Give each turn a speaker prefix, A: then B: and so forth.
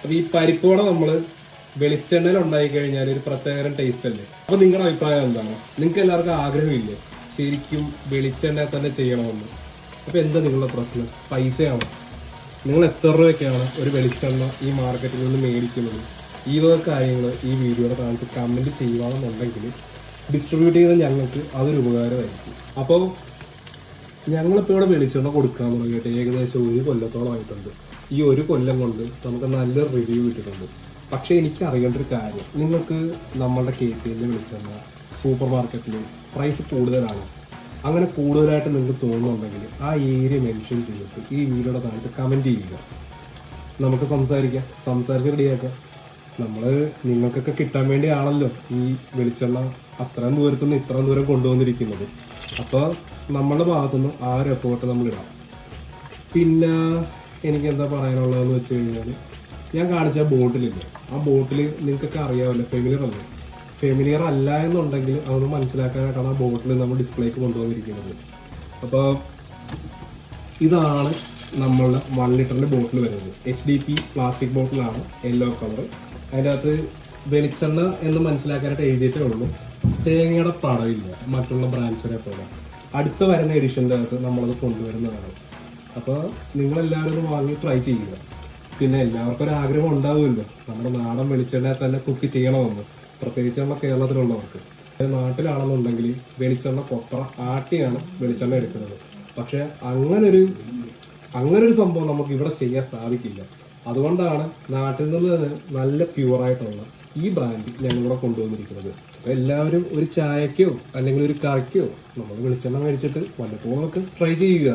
A: അപ്പൊ ഈ പരിപ്പുവട നമ്മള് വെളിച്ചെണ്ണയിൽ ഉണ്ടായി കഴിഞ്ഞാൽ ഒരു പ്രത്യേക ടേസ്റ്റ് അല്ലേ? അപ്പൊ നിങ്ങളുടെ അഭിപ്രായം എന്താണ്? നിങ്ങൾക്ക് എല്ലാവർക്കും ആഗ്രഹമില്ലേ ശരിക്കും വെളിച്ചെണ്ണ തന്നെ ചെയ്യണമെന്ന്? അപ്പൊ എന്താ നിങ്ങളുടെ പ്രശ്നം? പൈസയാണോ? നിങ്ങൾ എത്ര രൂപയ്ക്കാണ് ഒരു വെളിച്ചെണ്ണ ഈ മാർക്കറ്റിൽ നിന്ന് മേടിക്കുന്നത്? ഈ വക കാര്യങ്ങൾ ഈ വീഡിയോയുടെ താഴത്ത് കമന്റ് ചെയ്യുകയാണെന്നുണ്ടെങ്കിൽ ഡിസ്ട്രിബ്യൂട്ട് ചെയ്ത് ഞങ്ങൾക്ക് അതൊരു ഉപകാരമായിരിക്കും. അപ്പോൾ ഞങ്ങളിപ്പോൾ ഇവിടെ വെളിച്ചെണ്ണ കൊടുക്കാൻ തുടങ്ങിയിട്ട് ഏകദേശം 1 കൊല്ലത്തോളമായിട്ടുണ്ട്. ഈ 1 കൊല്ലം കൊണ്ട് നമുക്ക് നല്ലൊരു റിവ്യൂ കിട്ടിയിട്ടുണ്ട്. പക്ഷേ എനിക്ക് അറിയേണ്ട ഒരു കാര്യം, നിങ്ങൾക്ക് നമ്മളുടെ KTL വെളിച്ചെണ്ണ സൂപ്പർ മാർക്കറ്റിൽ പ്രൈസ് കൂടുതലാണ്. അങ്ങനെ കൂടുതലായിട്ട് നിങ്ങൾക്ക് തോന്നുന്നുണ്ടെങ്കിൽ ആ ഏരിയ മെൻഷൻ ചെയ്തിട്ട് ഈ വീഡിയോയുടെ താഴത്ത് കമൻറ്റ് ചെയ്യുക. നമുക്ക് സംസാരിച്ച് റെഡിയാക്കാം. നമ്മൾ നിങ്ങൾക്കൊക്കെ കിട്ടാൻ വേണ്ടിയാണല്ലോ ഈ വെളിച്ചെണ്ണ അത്രയും ദൂരത്തു നിന്ന് ഇത്രയും ദൂരം കൊണ്ടുവന്നിരിക്കുന്നത്. അപ്പോൾ നമ്മളുടെ ഭാഗത്തുനിന്ന് ആ ഒരു എഫേർട്ട് നമ്മൾ ഇടാം. പിന്നെ എനിക്ക് എന്താ പറയാനുള്ളതെന്ന് വെച്ച് കഴിഞ്ഞാൽ, ഞാൻ കാണിച്ച ബോട്ടിലില്ലേ, ആ ബോട്ടിൽ നിങ്ങൾക്കൊക്കെ അറിയാമല്ലോ, ഫെമിലിയർ അല്ലേ? ഫെമിലിയർ അല്ല എന്നുണ്ടെങ്കിൽ അതൊന്ന് മനസ്സിലാക്കാനായിട്ടാണ് ആ ബോട്ടിൽ നമ്മൾ ഡിസ്പ്ലേക്ക് കൊണ്ടുവന്നിരിക്കുന്നത്. അപ്പോൾ ഇതാണ് നമ്മളുടെ 1 ലിറ്ററിൻ്റെ ബോട്ടിൽ വരുന്നത്. HDP പ്ലാസ്റ്റിക് ബോട്ടിലാണ്, യെല്ലോ കളർ. അതിൻ്റെ അകത്ത് വെളിച്ചെണ്ണ എന്ന് മനസ്സിലാക്കാനായിട്ട് എഴുതിയിട്ടേ ഉള്ളൂ. തേങ്ങയുടെ പടമില്ല മറ്റുള്ള ബ്രാൻഡ്സിനെ പോലെ. അടുത്ത വരുന്ന എഡിഷൻ്റെ അകത്ത് നമ്മളത് കൊണ്ടുവരുന്നതാണ്. അപ്പോൾ നിങ്ങളെല്ലാവരും വാങ്ങി ട്രൈ ചെയ്യുക. പിന്നെ എല്ലാവർക്കും ഒരു ആഗ്രഹം ഉണ്ടാവുമല്ലോ നമ്മുടെ നാടൻ വെളിച്ചെണ്ണ തന്നെ കുക്ക് ചെയ്യണമെന്ന്, പ്രത്യേകിച്ച് നമ്മുടെ കേരളത്തിലുള്ളവർക്ക്. നാട്ടിലാണെന്നുണ്ടെങ്കിൽ വെളിച്ചെണ്ണ കൊപ്ര ആട്ടിയാണ് വെളിച്ചെണ്ണ എടുക്കുന്നത്. പക്ഷെ അങ്ങനൊരു സംഭവം നമുക്ക് ഇവിടെ ചെയ്യാൻ സാധിക്കില്ല. അതുകൊണ്ടാണ് നാട്ടിൽ നിന്ന് നല്ല പ്യുവറായിട്ടുള്ള ഈ ബ്രാൻഡ് ഞങ്ങളിവിടെ കൊണ്ടുവന്നിരിക്കുന്നത്. അപ്പോൾ എല്ലാവരും ഒരു ചായക്കോ അല്ലെങ്കിൽ ഒരു കറിക്കോ നമ്മൾ വെളിച്ചെണ്ണ മേടിച്ചിട്ട് വല്ലപ്പോഴും ഒക്കെ ട്രൈ ചെയ്യുക.